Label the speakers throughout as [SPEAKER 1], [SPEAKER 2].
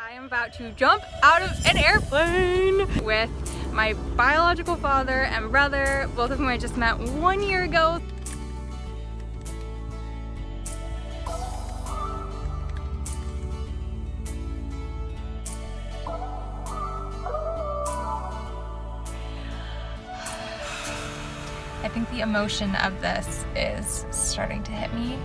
[SPEAKER 1] I am about to jump out of an airplane with my biological father and brother, both of whom I just met 1 year ago. I think the emotion of this is starting to hit me.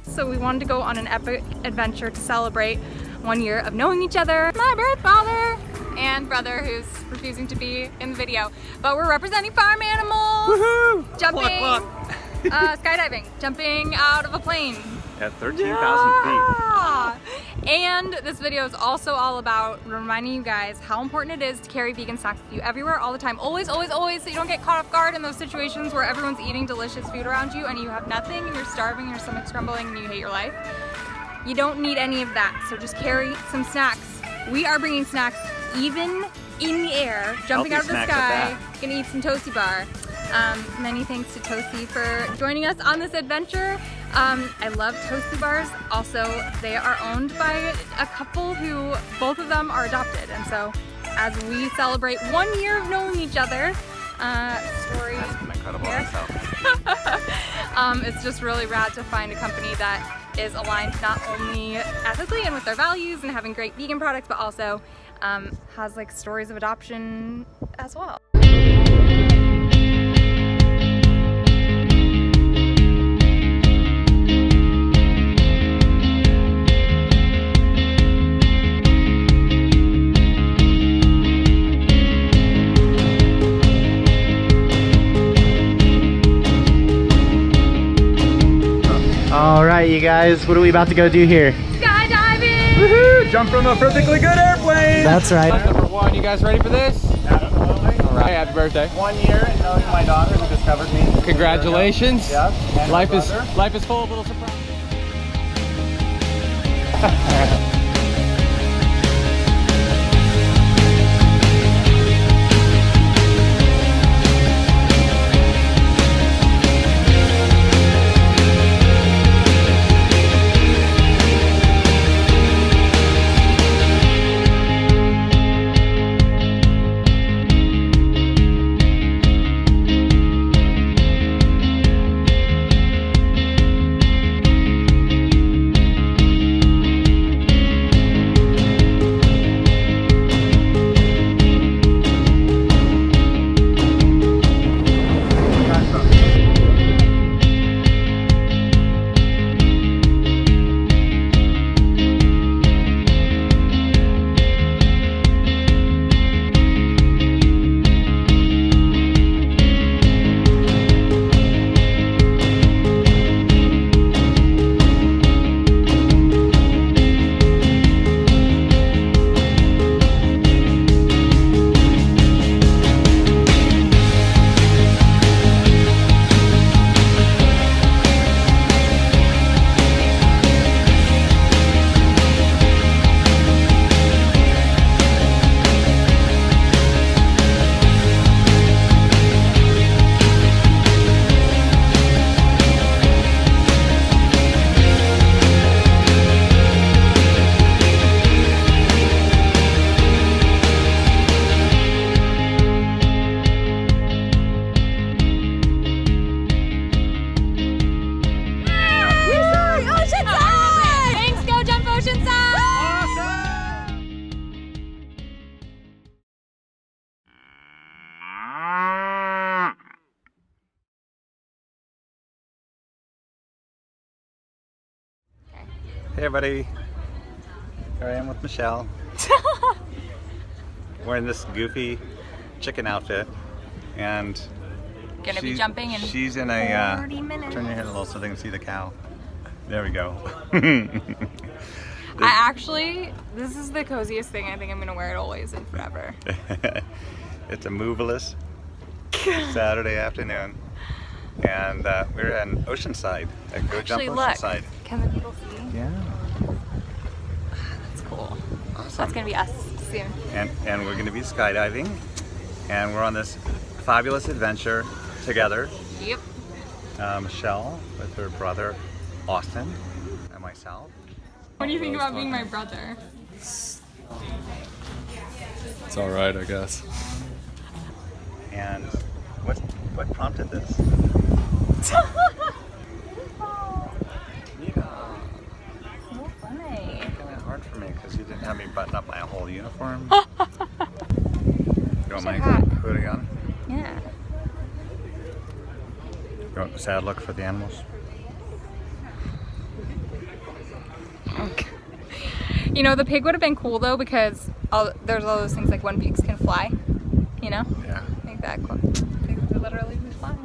[SPEAKER 1] So we wanted to go on an epic adventure to celebrate 1 year of knowing each other. My birth father and brother, who's refusing to be in the video, but we're representing farm animals.
[SPEAKER 2] Woohoo!
[SPEAKER 1] Jumping, skydiving, jumping out of a plane.
[SPEAKER 2] At 13,000 feet.
[SPEAKER 1] And this video is also all about reminding you guys how important it is to carry vegan snacks with you everywhere, all the time. Always, always, always, so you don't get caught off guard in those situations where everyone's eating delicious food around you and you have nothing and you're starving, your stomach's grumbling and you hate your life. You don't need any of that, so just carry some snacks. We are bringing snacks even in the air, jumping out of the sky. Gonna eat some Tosi bar. Many thanks to Tosi for joining us on this adventure. I love Tosi bars. Also, they are owned by a couple who, both of them are adopted. And so as we celebrate 1 year of knowing each other, story.
[SPEAKER 2] That's been incredible myself.
[SPEAKER 1] It's just really rad to find a company that is aligned not only ethically and with their values and having great vegan products, but also has like stories of adoption as well.
[SPEAKER 3] All right, you guys, what are we about to go do here?
[SPEAKER 1] Skydiving!
[SPEAKER 2] Woohoo! Jump from a perfectly good airplane!
[SPEAKER 3] That's right.
[SPEAKER 4] Number one, you guys ready for this?
[SPEAKER 2] Absolutely.
[SPEAKER 4] All right, happy birthday.
[SPEAKER 2] 1 year and knowing my daughter who discovered me.
[SPEAKER 4] Congratulations.
[SPEAKER 2] Yep. And
[SPEAKER 4] Life
[SPEAKER 2] my
[SPEAKER 4] is
[SPEAKER 2] brother.
[SPEAKER 4] full of little surprises.
[SPEAKER 5] Hey everybody, here I am with Michelle. Wearing this goofy chicken outfit, and
[SPEAKER 1] Gonna be jumping in
[SPEAKER 5] she's in a
[SPEAKER 1] 40 minutes.
[SPEAKER 5] turn your head a little so they can see the cow. There we go.
[SPEAKER 1] This is the coziest thing. I think I'm gonna wear it always and forever.
[SPEAKER 5] It's a moveless Saturday afternoon, and we're in Oceanside. Go jump
[SPEAKER 1] Actually, look.
[SPEAKER 5] Oceanside.
[SPEAKER 1] Can the people see?
[SPEAKER 5] Yeah.
[SPEAKER 1] That's cool.
[SPEAKER 5] Awesome.
[SPEAKER 1] That's gonna be us soon.
[SPEAKER 5] And we're going to be skydiving, and we're on this fabulous adventure together.
[SPEAKER 1] Yep.
[SPEAKER 5] Michelle with her brother Austin and myself.
[SPEAKER 1] What do you think about being my brother?
[SPEAKER 4] It's all right, I guess.
[SPEAKER 5] And what prompted this?
[SPEAKER 1] So funny.
[SPEAKER 5] It's kind of hard for me because you didn't have me button up my whole uniform. You want my hoodie on?
[SPEAKER 1] Yeah.
[SPEAKER 5] You want a sad look for the animals?
[SPEAKER 1] You know, the pig would have been cool though because there's all those things like when pigs can fly, you know?
[SPEAKER 5] Yeah.
[SPEAKER 1] Like that cool. Pigs would literally be flying.